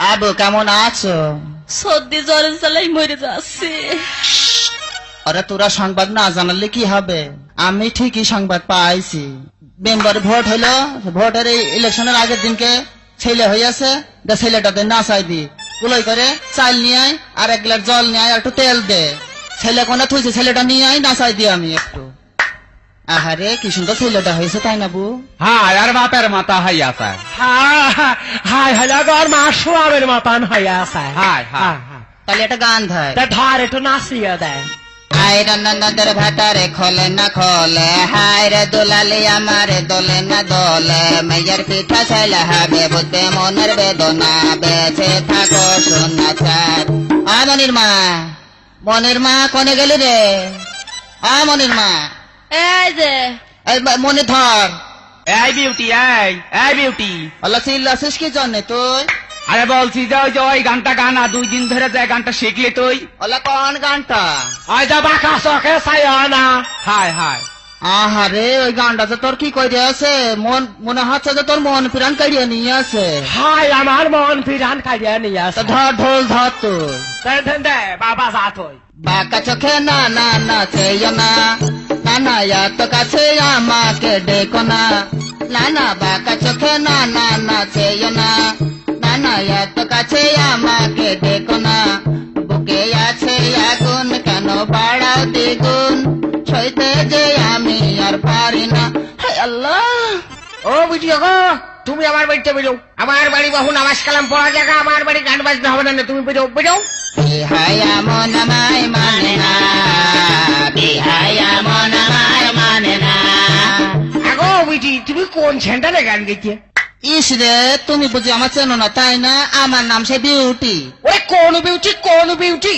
আবু কেমন আছো? সর্দি জ্বরে জ্বালাই মরে যাচ্ছে। আরে তোরা সংবাদ না জানালে কি হবে? আমি ঠিকই সংবাদ পাইছি। মেম্বার ভোট হইলো, ভোটের এই ইলেকশনের আগের দিনকে ছেলে হইয়াছে, ছেলেটাতে নাচাই দি কুলাই করে চাল নিয়ে আয়, আর 1 গ্লাস জল নিয়ে আয়, আর একটু তেল দে। ছেলে কোনা থুইছে, ছেলেটা নিয়ে আয়, নাচাই দি আমি একটু। আহারে কি সুন্দর ছেলেটা হয়েছে, তাই না বু? হ্যাঁ আর বাপের মাথা হাই আছে। হাই হলে গর মা সোয়াবের মাতান হয়ে আছে। হাই হাই তাহলে একটা গান ধায়। ধর একটু নাচিয়ে দেয়। হায় রান্নাদের ভাতারে খোলে না খোলে, হায় রে দোলালি আমারে দোলে না দোলে, মেয়ের পিঠা চাইলে হবে বুঝবে মনের বেদনা, বেঁচে থাকো সোনা চাঁদ। মনির মা, মনির মা কোনে গেলি রে? মনির মা, এই যে এই মনে ধর। এই বিউটি, এই বিউটি, আল্লাহ চিল্লাছিস কি জন্যে তুই? আরে বলছি যে ওই যে ওই গানটা গানা 2 দিন ধরে যে গানটা শিখলি তুই। আল্লাহ কোন গানটা? ওই যে বাঁকা চোখে চাইও না। হাই হাই আহারে ওই গানটা যে তোর কি করে আছে, মনে হচ্ছে যে তোর মন প্রাণ কাড়িয়ে নিয়ে আছে। হাই আমার মন ফিরান কাটিয়ে নিয়ে তা আসে। ধর ঢোল ধর তুই। দে বাবা যাত হই। বাঁকা চোখে না না না চেয়েও না, না না এত কাছে আমাকে ডেকো না, না না বাঁকা চোখে না না না চেয়েও না, না না এত কাছে আমাকে ডেকো না, বুকে আছে আগুন কেন বাড়াও দ্বিগুণ, সইতে যে আমি আর পারি না। হায় আল্লাহ, ও বুঝিও গো, তুমি আমার বাড়িতে বেরো। আমার বাড়ি বহু নামাজ কালাম পড়া জায়গা, আমার বাড়ি গান বাজনা হবে না। তুমি বেরো বেরো। বিহায়া মন আমায় মানে না, বিহায়া মন আমায় মানে না। আগো বুঝি তুমি কোন সেন্টারে গান গেছে? ইস রে, তুমি বুঝি আমার চেনো না তাই না? আমার নাম সে বিউটি। ওই কোন বিউটি, কোন বিউটি?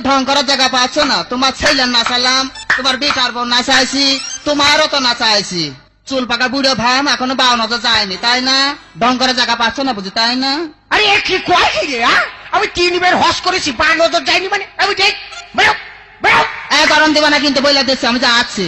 ঢং করার জায়গা পাচ্ছ না? তোমার ছেলের নাচালাম, তোমার বেটার বউ নাচাইছি, তোমারও তো নাচাইছি। চুল পাকা বুড়ো ভাম এখনো 52 যায়নি তাই না? ঢং করার জায়গা পাচ্ছ না বুঝি তাই না? আরে কি কয় কি রে? আমি 3 বার হস করেছি, 5 নজর যাইনি মানে। আমি দেখ বেরো বেরো। গরম দিবা না কিন্তু বইলা দিচ্ছি, আমি যাচ্ছি।